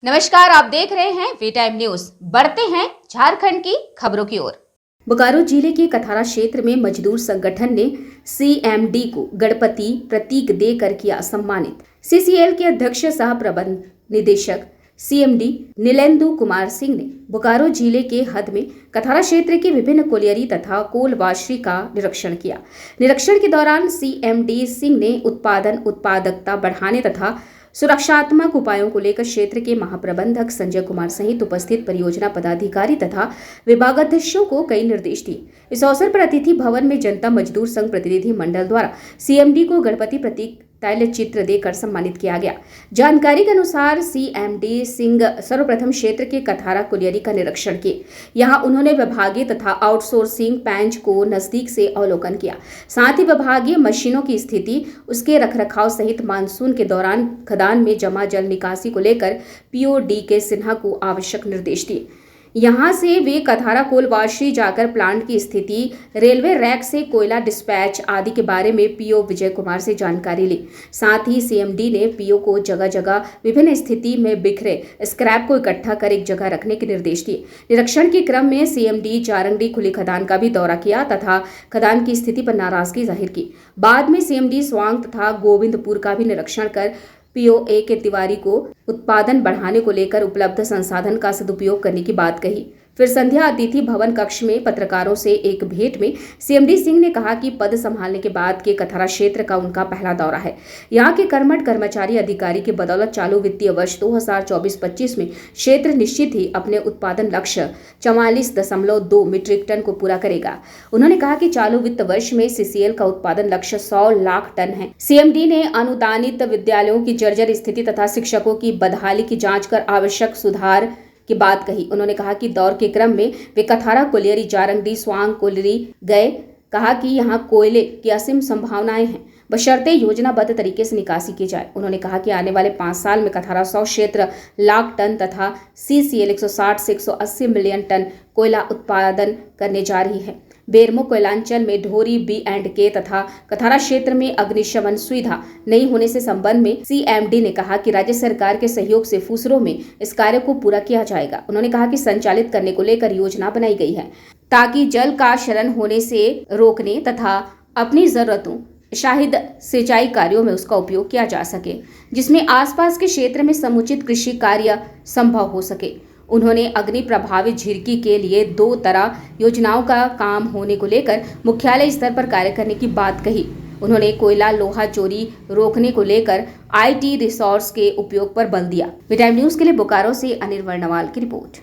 नमस्कार, आप देख रहे हैं वी टाइम न्यूज। बढ़ते हैं झारखंड की खबरों की ओर। बोकारो जिले के कथारा क्षेत्र में मजदूर संगठन ने सीएमडी को गणपति प्रतीक देकर किया सम्मानित। सीसीएल के अध्यक्ष सह प्रबंध निदेशक सीएमडी नीलेंदु कुमार सिंह ने बोकारो जिले के हद में कथारा क्षेत्र के विभिन्न कोलियरी तथा कोलवाश्री का निरीक्षण किया। निरीक्षण के दौरान सीएमडी सिंह ने उत्पादकता बढ़ाने तथा सुरक्षात्मक उपायों को लेकर क्षेत्र के महाप्रबंधक संजय कुमार सहित उपस्थित परियोजना पदाधिकारी तथा विभागाध्यक्षों को कई निर्देश दिए। इस अवसर पर अतिथि भवन में जनता मजदूर संघ प्रतिनिधि मंडल द्वारा सीएमडी को गणपति प्रतीक तैल चित्र देकर सम्मानित किया गया। जानकारी के अनुसार सीएमडी सिंह सर्वप्रथम क्षेत्र के कथारा कोलियरी का निरीक्षण किए। यहां उन्होंने विभागीय तथा आउटसोर्सिंग पेंच को नजदीक से अवलोकन किया। साथ ही विभागीय मशीनों की स्थिति, उसके रखरखाव सहित मानसून के दौरान खदान में जमा जल निकासी को लेकर पीओडी के सिन्हा को आवश्यक निर्देश दिए। यहां से वे कथारा कोलवाश्री जाकर प्लांट की स्थिति, रेलवे रैक से कोयला डिस्पैच आदि के बारे में पीओ विजय कुमार से जानकारी ली। साथ ही सीएमडी ने पीओ को जगह जगह विभिन्न स्थिति में बिखरे स्क्रैप को इकट्ठा कर एक जगह रखने के निर्देश दिए। निरीक्षण के क्रम में सीएमडी जारंगडी खुली खदान का भी दौरा किया तथा खदान की स्थिति पर नाराजगी जाहिर की। बाद में सीएमडी स्वांग तथा गोविंदपुर का भी निरीक्षण कर पीओए के तिवारी को उत्पादन बढ़ाने को लेकर उपलब्ध संसाधन का सदुपयोग करने की बात कही। फिर संध्या अतिथि भवन कक्ष में पत्रकारों से एक भेंट में सीएमडी सिंह ने कहा कि पद संभालने के बाद के कथारा क्षेत्र का उनका पहला दौरा है। यहां के कर्मठ कर्मचारी अधिकारी की बदौलत चालू वित्तीय वर्ष 2024-25 में क्षेत्र निश्चित ही अपने उत्पादन लक्ष्य 44.2 मीट्रिक टन को पूरा करेगा। उन्होंने कहा कि चालू वित्त वर्ष में सीसीएल का उत्पादन लक्ष्य 100 लाख टन है। सीएमडी ने अनुदानित विद्यालयों की जर्जर स्थिति तथा शिक्षकों की बदहाली की जाँच कर आवश्यक सुधार की बात कही। उन्होंने कहा कि दौर के क्रम में वे कथारा कोलियरी जारंगडी स्वांग कोलियरी गए। कहा कि यहाँ कोयले की असीम संभावनाएं हैं, बशर्ते योजनाबद्ध तरीके से निकासी की जाए। उन्होंने कहा कि आने वाले 5 साल में कथारा 100 क्षेत्र लाख टन तथा सीसीएल 160 से 180 मिलियन टन कोयला उत्पादन करने जा रही है। बेरमो कोयलांचल में ढोरी B&K तथा कथारा क्षेत्र में अग्निशमन सुविधा नहीं होने से संबंध में सीएमडी ने कहा कि राज्य सरकार के सहयोग से फुसरों में इस कार्य को पूरा किया जाएगा। उन्होंने कहा कि संचालित करने को लेकर योजना बनाई गई है ताकि जल का शरण होने से रोकने तथा अपनी जरूरतों शाहिद सिंचाई कार्यों में उसका उपयोग किया जा सके, जिसमें आसपास के क्षेत्र में समुचित कृषि कार्य संभव हो सके। उन्होंने अग्नि प्रभावित झिरकी के लिए 2 तरह योजनाओं का काम होने को लेकर मुख्यालय स्तर पर कार्य करने की बात कही। उन्होंने कोयला लोहा चोरी रोकने को लेकर आईटी रिसोर्स के उपयोग पर बल दिया। वी टाइम न्यूज के लिए बोकारो से अनिल वर्णवाल की रिपोर्ट।